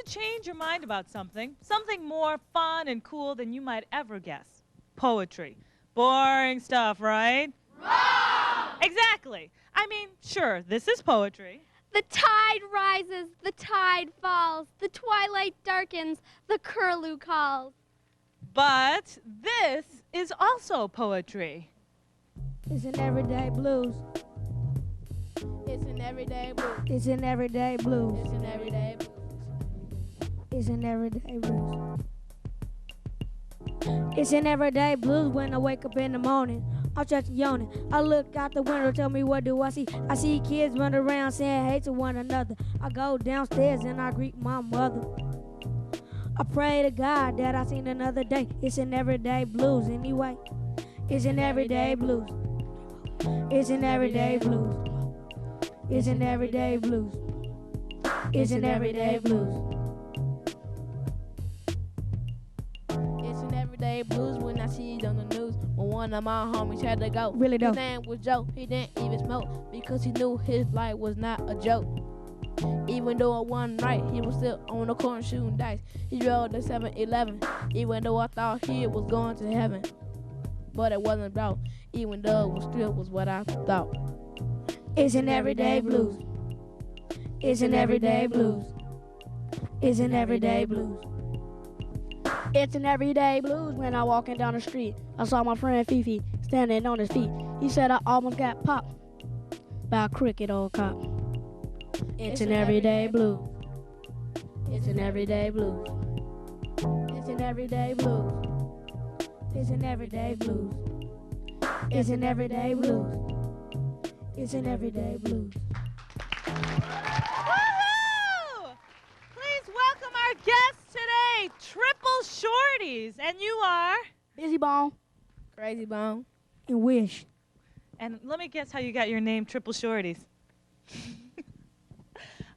Change your mind about something more fun and cool than you might ever guess. Poetry. Boring stuff, right? Wrong! Exactly. I mean, sure, this is poetry. The tide rises, the tide falls, the twilight darkens, the curlew calls. But this is also poetry. It's an everyday blues. It's an everyday blues. It's an everyday blues. It's an everyday blues. It's an everyday blues. It's an everyday blues when I wake up in the morning. I'm stretching yawning. I look out the window, tell me what do I see? I see kids run around saying hey to one another. I go downstairs and I greet my mother. I pray to God that I seen another day. It's an everyday blues anyway. It's an everyday blues. It's an everyday blues. It's an everyday blues. It's an everyday blues. Everyday blues when I see it on the news. When one of my homies had to go. Really His dope. name was Joe. He didn't even smoke because he knew his life was not a joke. Even though it wasn't right, he was still on the corner shooting dice. He rode the 7-Eleven, even though I thought he was going to heaven. But it wasn't about, even though it was still was what I thought. It's an everyday blues. It's an everyday blues. It's an everyday blues. It's an everyday blues when I walking down the street. I saw my friend Fifi standing on his feet. He said I almost got popped by a crooked old cop. It's an everyday blues. It's an everyday blues. It's an everyday blues. It's an everyday blues. It's an everyday blues. It's an everyday blues. Woohoo! Please welcome our guests today, Triple Shorties. And you are? Busy Bone Crazy Bone. and Wish. And let me guess how you got your name, Triple Shorties.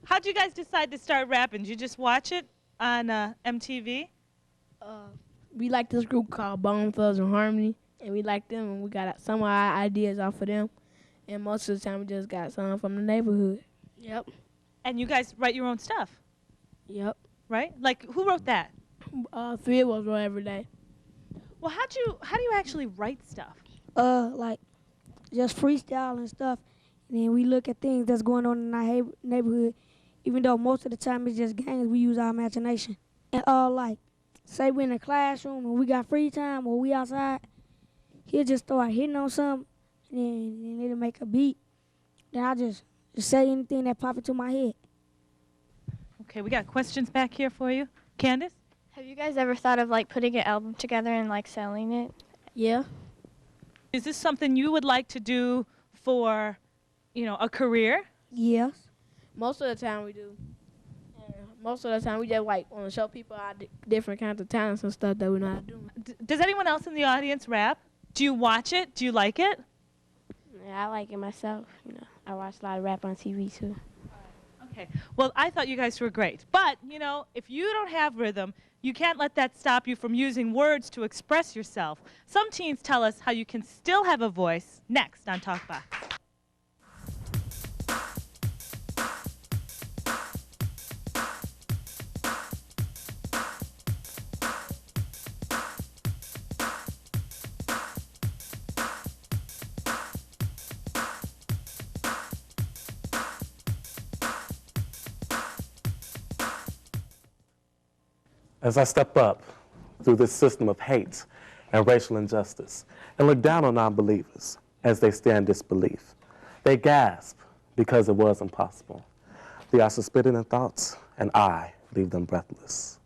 How'd you guys decide to start rapping? Did you just watch it on MTV? We like this group called Bone Thugs and Harmony, and we like them, and we got some of our ideas off of them. And most of the time, we just got some from the neighborhood. Yep. And you guys write your own stuff, Yep. right? Like, who wrote that? 3 of us wrote every day. Well, how do you actually write stuff? Like just freestyle and stuff. And then we look at things that's going on in our neighborhood. Even though most of the time it's just games, we use our imagination. And like, say we're in a classroom and we got free time or we outside, he'll just start hitting on something and then it'll make a beat. Then I just say anything that pop into my head. Okay, we got questions back here for you. Candace? Have you guys ever thought of like putting an album together and like selling it? Yeah. Is this something you would like to do for, a career? Yes. Most of the time, we do. Most of the time, we just like want to show people our different kinds of talents and stuff that we know how to do. Does anyone else in the audience rap? Do you watch it? Do you like it? Yeah, I like it myself. I watch a lot of rap on TV too. Okay. Well, I thought you guys were great. But, if you don't have rhythm, you can't let that stop you from using words to express yourself. Some teens tell us how you can still have a voice next on Talkbox. As I step up through this system of hate and racial injustice and look down on non-believers as they stare in disbelief, they gasp because it was impossible. They are suspended in thoughts, and I leave them breathless.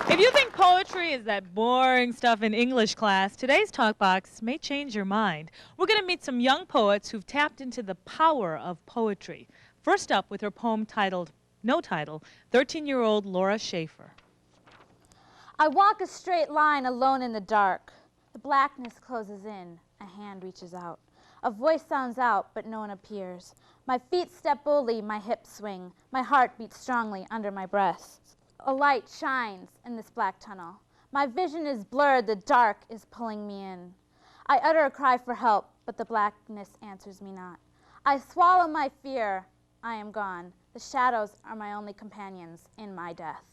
If you think poetry is that boring stuff in English class, today's Talkbox may change your mind. We're going to meet some young poets who've tapped into the power of poetry. First up with her poem titled, no title, 13-year-old Laura Schaefer. I walk a straight line alone in the dark. The blackness closes in. A hand reaches out. A voice sounds out, but no one appears. My feet step boldly, my hips swing. My heart beats strongly under my breasts. A light shines in this black tunnel. My vision is blurred, the dark is pulling me in. I utter a cry for help, but the blackness answers me not. I swallow my fear. I am gone. The shadows are my only companions in my death.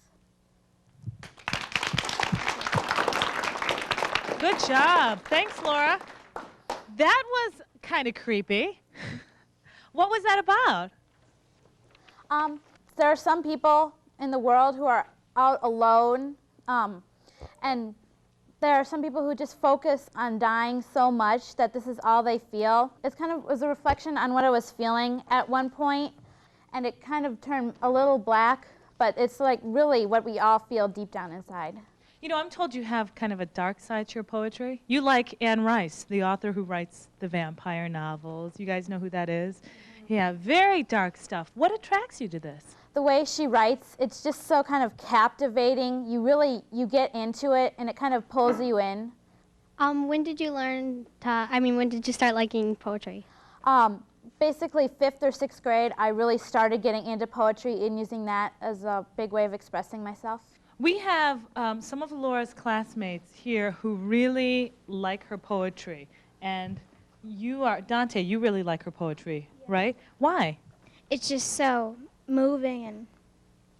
Good job. Thanks, Laura. That was kind of creepy. What was that about? There are some people in the world who are out alone, and there are some people who just focus on dying so much that this is all they feel. It kind of was a reflection on what I was feeling at one point, and it kind of turned a little black, but it's like really what we all feel deep down inside. You know, I'm told you have kind of a dark side to your poetry. You like Anne Rice, the author who writes the vampire novels. You guys know who that is? Yeah, very dark stuff. What attracts you to this? The way she writes, it's just so kind of captivating. You get into it, and it kind of pulls you in. When did you learn to, when did you start liking poetry? Basically, 5th or 6th grade, I really started getting into poetry and using that as a big way of expressing myself. We have some of Laura's classmates here who really like her poetry. And you are, Dante, you really like her poetry, right? Why? It's just so moving and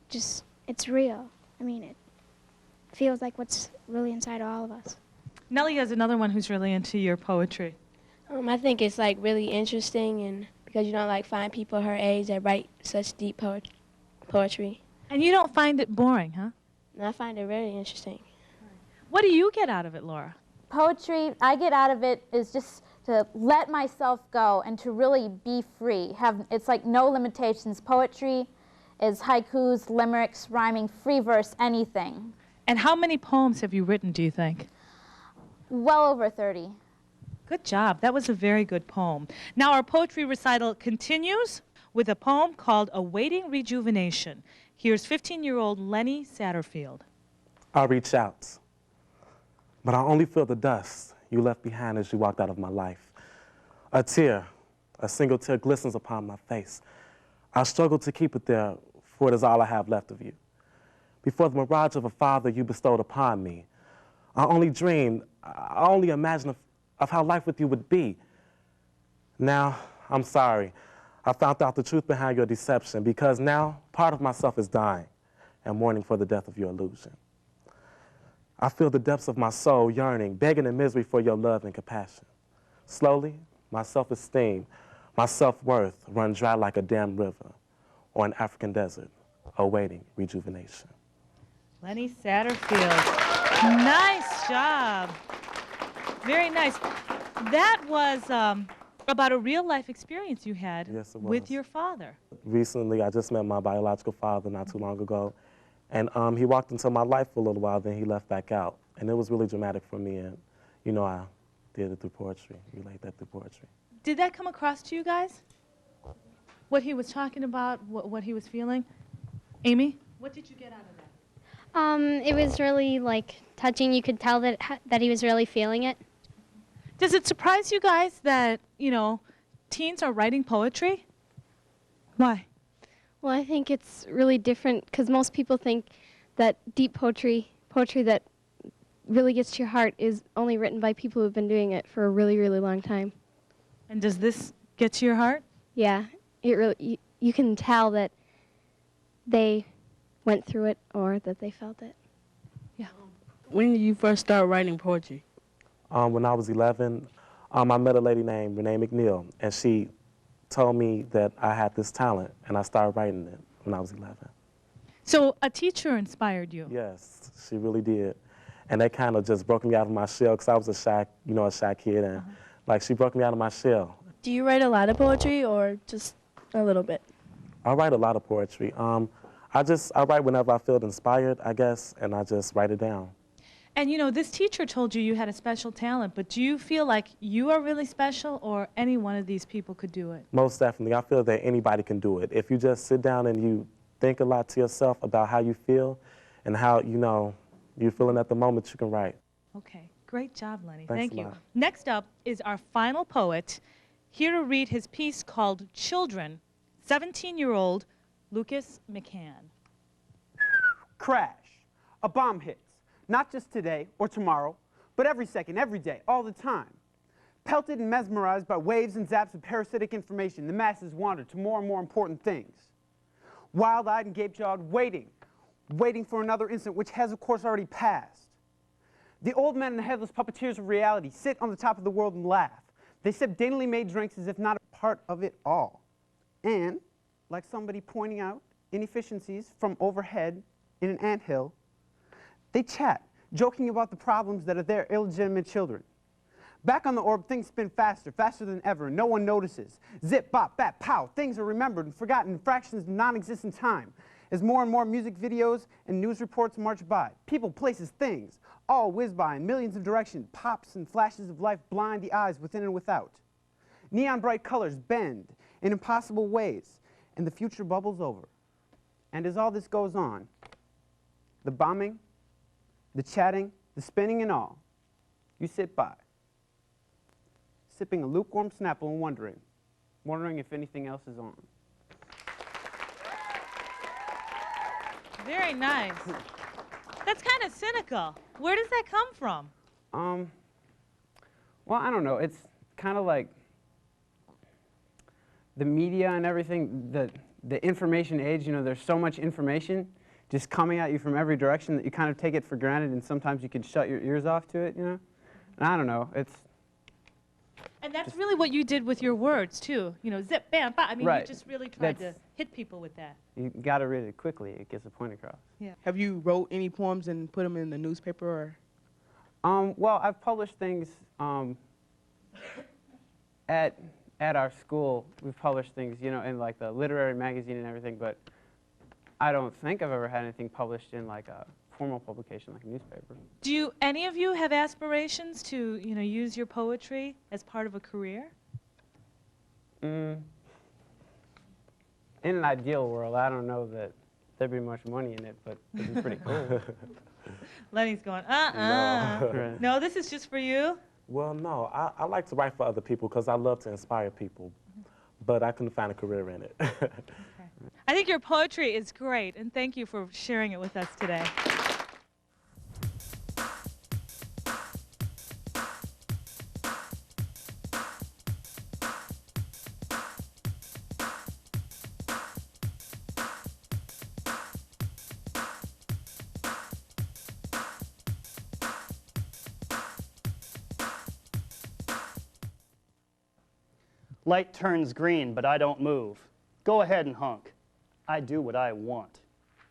just, it's real. I mean, it feels like what's really inside all of us. Nellie has another one who's really into your poetry. I think it's like really interesting, and because you don't like find people her age that write such deep poetry. And you don't find it boring, huh? And I find it really interesting. What do you get out of it, Laura? Poetry, I get out of it is just to let myself go and to really be free. It's like no limitations. Poetry is haikus, limericks, rhyming, free verse, anything. And how many poems have you written, do you think? Well over 30. Good job. That was a very good poem. Now our poetry recital continues with a poem called Awaiting Rejuvenation. Here's 15-year-old Lenny Satterfield. I reach out, but I only feel the dust you left behind as you walked out of my life. A tear, a single tear glistens upon my face. I struggle to keep it there, for it is all I have left of you. Before the mirage of a father you bestowed upon me, I only dreamed, I only imagined of how life with you would be. Now, I'm sorry. I found out the truth behind your deception, because now part of myself is dying and mourning for the death of your illusion. I feel the depths of my soul yearning, begging in misery for your love and compassion. Slowly, my self-esteem, my self-worth run dry like a dammed river or an African desert, awaiting rejuvenation. Lenny Satterfield. Nice job. Very nice. That was about a real-life experience you had with your father. Recently, I just met my biological father not too long ago, and he walked into my life for a little while, then he left back out. And it was really dramatic for me, and, you know, I did it through poetry, relate that through poetry. Did that come across to you guys? What he was talking about, what he was feeling? Amy, what did you get out of that? It was really, like, touching. You could tell that he was really feeling it. Does it surprise you guys that, you know, teens are writing poetry? Why? Well, I think it's really different because most people think that deep poetry that really gets to your heart is only written by people who've been doing it for a really, really long time. And does this get to your heart? Yeah, it really, you can tell that they went through it or that they felt it. Yeah. When did you first start writing poetry? When I was 11, I met a lady named Renee McNeil, and she told me that I had this talent, and I started writing it when I was 11. So a teacher inspired you? Yes, she really did. And that kind of just broke me out of my shell, because I was a shy kid, and like she broke me out of my shell. Do you write a lot of poetry or just a little bit? I write a lot of poetry. I write whenever I feel inspired, I guess, and I just write it down. And you know, this teacher told you you had a special talent, but do you feel like you are really special or any one of these people could do it? Most definitely. I feel that anybody can do it. If you just sit down and you think a lot to yourself about how you feel and how, you know, You feeling at the moment, you can write. Okay, great job, Lenny. Thanks Thank a you. lot. Next up is our final poet, here to read his piece called Children, 17-year-old Lucas McCann. Crash. A bomb hits. Not just today or tomorrow, but every second, every day, all the time. Pelted and mesmerized by waves and zaps of parasitic information, the masses wander to more and more important things. Wild-eyed and gape-jawed, waiting for another instant, which has, of course, already passed. The old men and the headless puppeteers of reality sit on the top of the world and laugh. They sip daintily made drinks as if not a part of it all. And, like somebody pointing out inefficiencies from overhead in an anthill, they chat, joking about the problems that are their illegitimate children. Back on the orb, things spin faster, faster than ever, and no one notices. Zip, bop, bap, pow, things are remembered and forgotten in fractions of non-existent time. As more and more music videos and news reports march by, people, places, things, all whiz by in millions of directions, pops and flashes of life blind the eyes within and without. Neon bright colors bend in impossible ways, and the future bubbles over. And as all this goes on, the bombing, the chatting, the spinning and all, you sit by, sipping a lukewarm Snapple and wondering if anything else is on. Very nice. That's kind of cynical. Where does that come from? Well, I don't know. It's kind of like the media and everything, the information age, you know, there's so much information just coming at you from every direction that you kind of take it for granted, and sometimes you can shut your ears off to it, you know? And I don't know. And that's really what you did with your words, too. You know, zip, bam, bam. I mean, Right. you just really tried to hit people with that. You got to read it quickly. It gets the point across. Yeah. Have you wrote any poems and put them in the newspaper? Or? Well, I've published things at our school. We've published things, you know, in like the literary magazine and everything, but I don't think I've ever had anything published in like a formal publication like a newspaper. Do any of you have aspirations to, you know, use your poetry as part of a career? In an ideal world, I don't know that there'd be much money in it, but it'd be pretty cool. Lenny's going, No. No, this is just for you? Well, no, I like to write for other people because I love to inspire people, but I couldn't find a career in it. I think your poetry is great, and thank you for sharing it with us today. Light turns green, but I don't move. Go ahead and honk. I do what I want.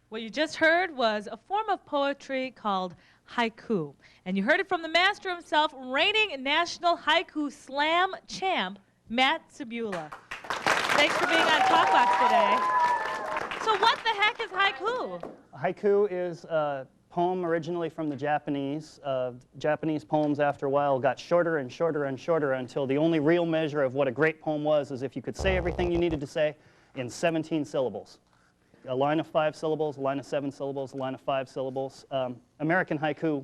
What you just heard was a form of poetry called haiku. And you heard it from the master himself, reigning national haiku slam champ, Matt Sabula. Thanks for being on Talk Box today. So what the heck is haiku? Haiku is a poem originally from the Japanese. Japanese poems after a while got shorter and shorter and shorter until the only real measure of what a great poem was is if you could say everything you needed to say in 17 syllables. A line of 5 syllables, a line of 7 syllables, a line of 5 syllables. American haiku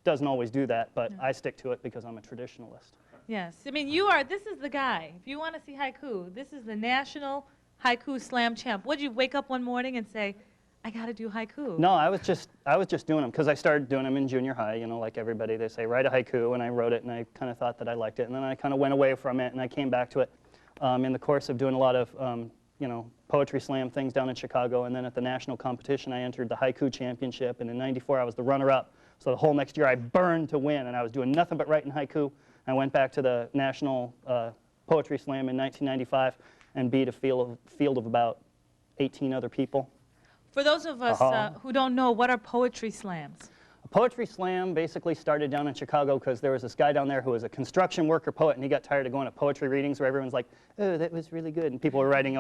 doesn't always do that, but I stick to it because I'm a traditionalist. Yes, I mean, this is the guy. If you want to see haiku, this is the national haiku slam champ. Would you wake up one morning and say, I got to do haiku? No, I was just doing them because I started doing them in junior high. You know, like everybody, they say write a haiku, and I wrote it, and I kind of thought that I liked it, and then I kind of went away from it, and I came back to it in the course of doing a lot of you know, poetry slam things down in Chicago, and then at the national competition, I entered the haiku championship, and in '94 I was the runner-up. So the whole next year I burned to win, and I was doing nothing but writing haiku. I went back to the national poetry slam in 1995 and beat a field of about 18 other people. For those of us who don't know, what are poetry slams? A poetry slam basically started down in Chicago because there was this guy down there who was a construction worker poet, and he got tired of going to poetry readings where everyone's like, oh, that was really good, and people were writing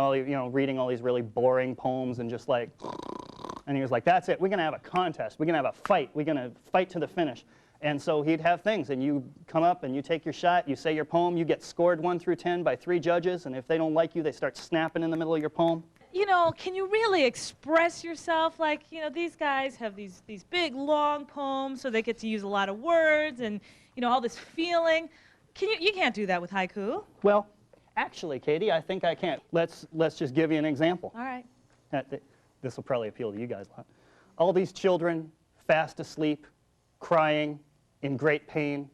reading all these really boring poems and just like, and he was like, that's it, we're gonna have a contest, we're gonna have a fight, we're gonna fight to the finish. And so he'd have things, and you come up and you take your shot, you say your poem, you get scored 1 through 10 by 3 judges, and if they don't like you, they start snapping in the middle of your poem. you know, can you really express yourself? Like, you know, these guys have these big, long poems, so they get to use a lot of words and, you know, all this feeling. You can't do that with haiku. Well, actually, Katie, I think I can. Let's just give you an example. All right. This will probably appeal to you guys a lot. All these children, fast asleep, crying, in great pain,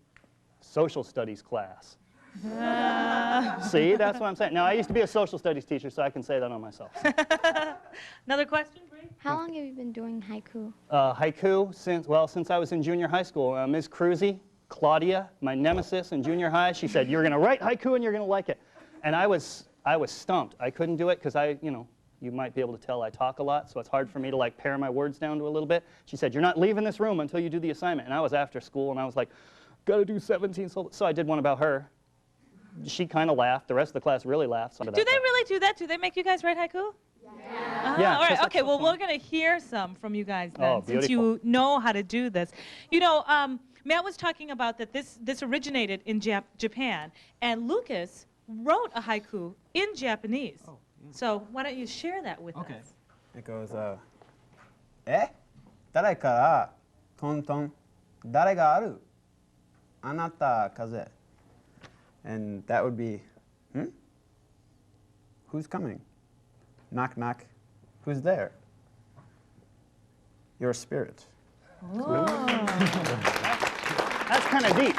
social studies class. See, that's what I'm saying. Now, I used to be a social studies teacher, so I can say that on myself. Another question, Bree? How long have you been doing haiku? Haiku since I was in junior high school. Ms. Cruzy, Claudia, my nemesis in junior high, she said, "You're going to write haiku and you're going to like it." And I was stumped. I couldn't do it because you might be able to tell I talk a lot, so it's hard for me to like pare my words down to a little bit. She said, "You're not leaving this room until you do the assignment." And I was after school, and I was like, "Got to do 17 syllables." So I did one about her. She kind of laughed. The rest of the class really laughed. Do they really do that? Do they make you guys write haiku? Yeah. All right. Okay. Well, we're going to hear some from you guys then, Oh, since you know how to do this. You know, Matt was talking about that this originated in Japan, and Lucas wrote a haiku in Japanese. Oh, yeah. So why don't you share that with us? It goes, 誰からトントン、誰がある、あなた風。And that would be, Who's coming? Knock, knock. Who's there? Your spirit. That's kind of deep.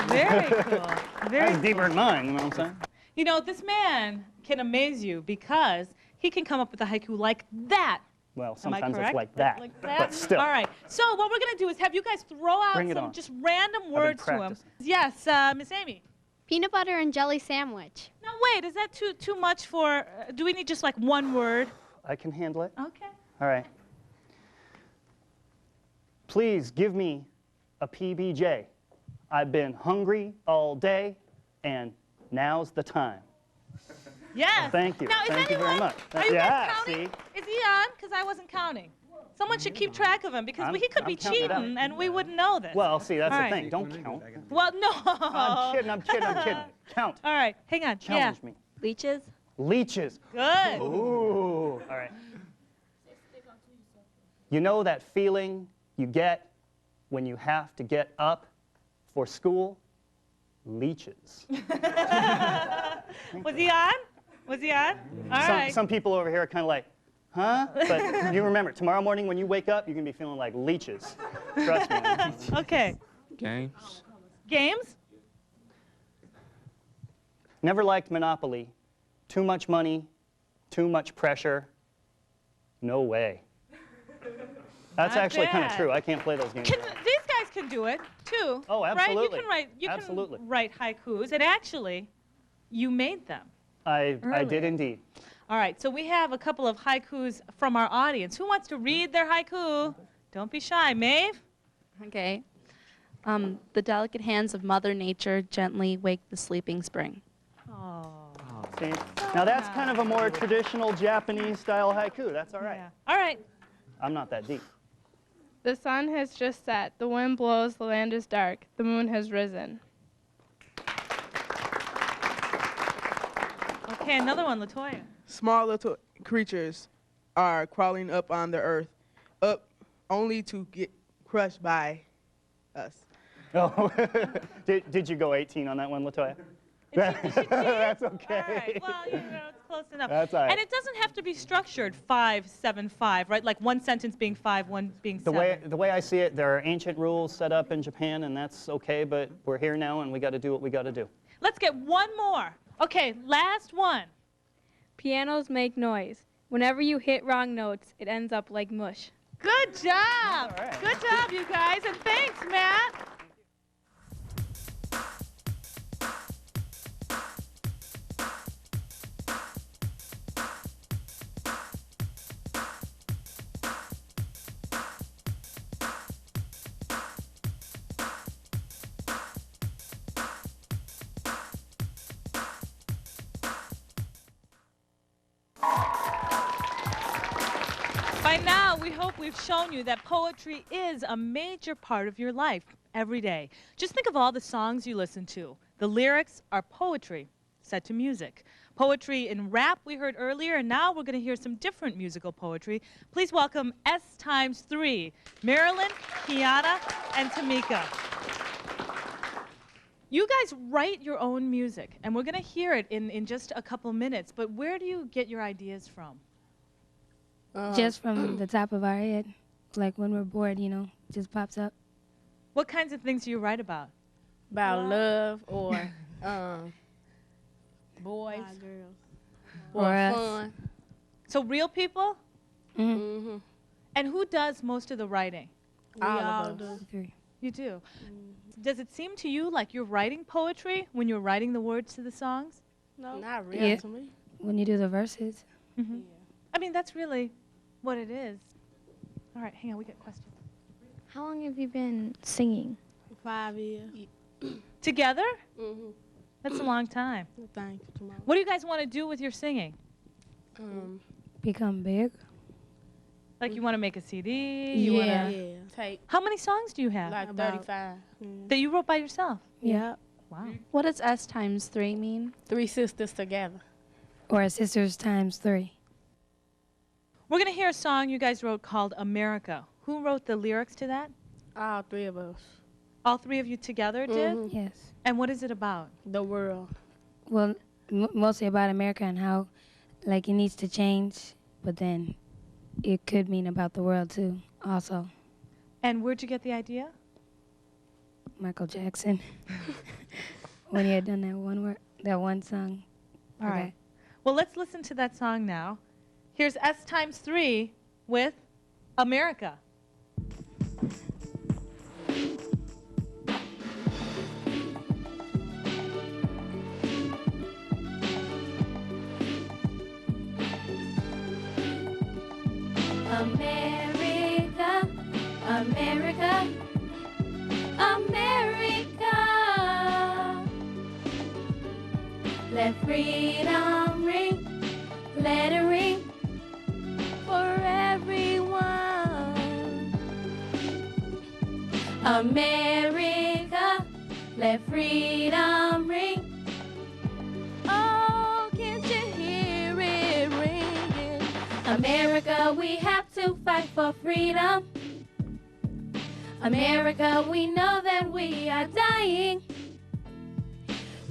Very cool. Very That's deeper than mine, you know what I'm saying? You know, this man can amaze you because he can come up with a haiku like that. Well, Am I sometimes it's correct? like that, Like that? but still. All right. So what we're going to do is have you guys throw out Bring it some on. just random words to him. practicing. Yes, Miss Amy. Peanut butter and jelly sandwich. No, wait. Is that too much for? Do we need just like one word? I can handle it. Okay. All right. Please give me a PBJ. I've been hungry all day, and now's the time. Yes. Thank you. Now, is Thank you very anyone- much. Are you Yeah, guys counting? see? Is he on? Because I wasn't counting. Someone should keep track of him because he could be I'm counting it out. cheating and we wouldn't know this. Well, see, that's All the right. thing. Don't count. Well, no. I'm kidding. Count. All right. Hang on. Challenge me. Leeches? Leeches. Yeah. Good. Ooh. All right. You know that feeling you get when you have to get up for school? Leeches. Was he on? Was he on? All right. Some people over here are kind of like, huh? But you remember, tomorrow morning when you wake up, you're going to be feeling like leeches. Trust me. Okay. Games. Games? Never liked Monopoly. Too much money, too much pressure. No way. That's Not actually kind of bad. true. I can't play those games. These guys can do it too. Oh, Right? absolutely. You can Absolutely. write haikus, and actually, you made them. I did Earlier. indeed. All right. So we have a couple of haikus from our audience. Who wants to read their haiku? Don't be shy, Maeve. Okay. The delicate hands of Mother Nature gently wake the sleeping spring. Oh. See? Now that's kind of a more traditional Japanese style haiku. That's all right. Yeah. All right. I'm not that deep. The sun has just set, the wind blows, the land is dark, the moon has risen. Okay, another one, Latoya. Small little creatures are crawling up on the earth, up only to get crushed by us. Oh, did you go 18 on that one, Latoya? That's okay. All right. Well, you know, it's close enough. That's all right. And it doesn't have to be structured 5, 7, 5, right? Like one sentence being 5, one being 7. The way I see it, there are ancient rules set up in Japan, and that's okay, but we're here now, and we got to do what we got to do. Let's get one more. Okay, last one. Pianos make noise. Whenever you hit wrong notes, it ends up like mush. Good job. All right. Good job, you guys, and thanks, Matt. By now, we hope we've shown you that poetry is a major part of your life every day. Just think of all the songs you listen to. The lyrics are poetry. set to music. Poetry in rap we heard earlier, and now we're going to hear some different musical poetry. Please welcome S×3, Marilyn, Kiana, and Tamika. You guys write your own music, and we're going to hear it in just a couple minutes, but where do you get your ideas from? Just from the top of our head. Like when we're bored, you know, just pops up. What kinds of things do you write about? About love or boys or fun. So real people? Mm-hmm. And who does most of the writing? All of us. You do. Does it seem to you like you're writing poetry when you're writing the words to the songs? No, not really to me. When you do the verses. Mm-hmm. Yeah. I mean, that's really what it is. All right, hang on, we got questions. How long have you been singing? 5 years. Together? Mm-hmm. That's a long time. Thank you, Tomorrow. What do you guys want to do with your singing? Become big. Like you want to make a CD? Yeah. Take. How many songs do you have? Like 35. That you wrote by yourself? Yeah. Wow. What does S×3 mean? 3 sisters together. Or sisters times 3. We're going to hear a song you guys wrote called America. Who wrote the lyrics to that? All 3 of us. All 3 of you together did? Yes. And what is it about? The world. Well, mostly about America and how, like, it needs to change, but then it could mean about the world, too, also. And where'd you get the idea? Michael Jackson. When he had done that one song. All right. Well, let's listen to that song now. Here's S×3 with America. America, America, America. Let freedom ring, let it ring for everyone. America, let freedom ring. Oh, can't you hear it ringing? America, we have to fight for freedom. America, we know that we are dying.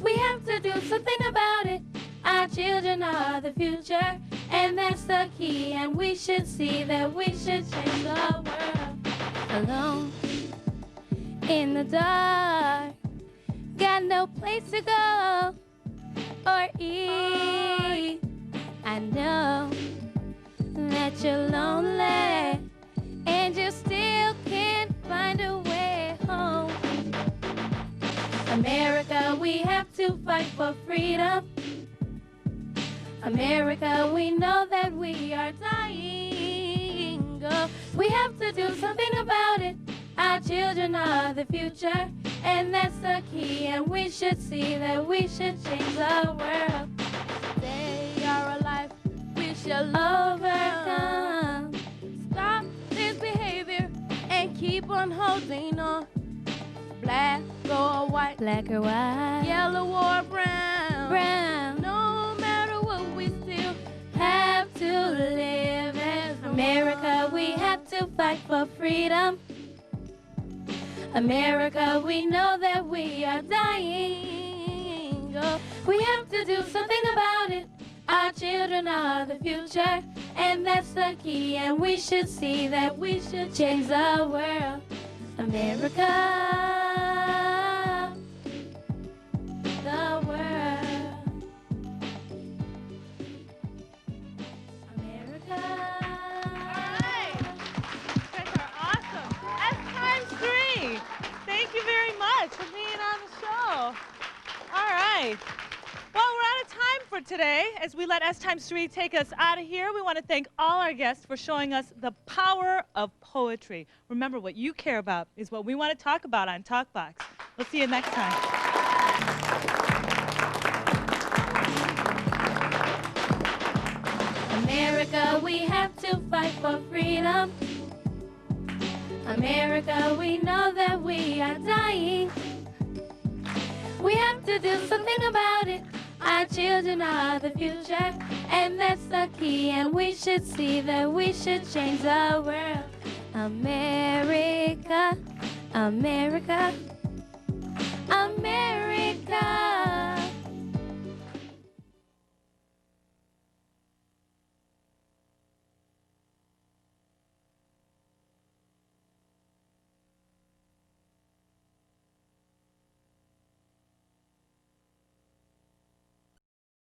We have to do something about it. Our children are the future, and that's the key. And we should see that we should change the world. Alone in the dark, got no place to go or eat. I know that you're lonely and you still can't find a way home. America, we have to fight for freedom. America, we know that we are dying. Oh, we have to do something about it. Our children are the future, and that's the key. And we should see that we should change the world. They are alive, we shall overcome. Stop this behavior and keep on holding on. Black or white, black or white, yellow or brown, brown. No matter what, we still have to live as America. We have to fight for freedom. America, we know that we are dying. Oh, we have to do something about it. Our children are the future, and that's the key. And we should see that we should change the world. America, the world. America. All right. You guys are awesome. S×3. Thank you very much for being on the show. All right. Well, we're out of time for today. As we let S×3 take us out of here, we want to thank all our guests for showing us the power of poetry. Remember, what you care about is what we want to talk about on TalkBox. We'll see you next time. America, we have to fight for freedom. America, we know that we are dying. We have to do something about it. Our children are the future, and that's the key. And we should see that we should change the world. America, America, America.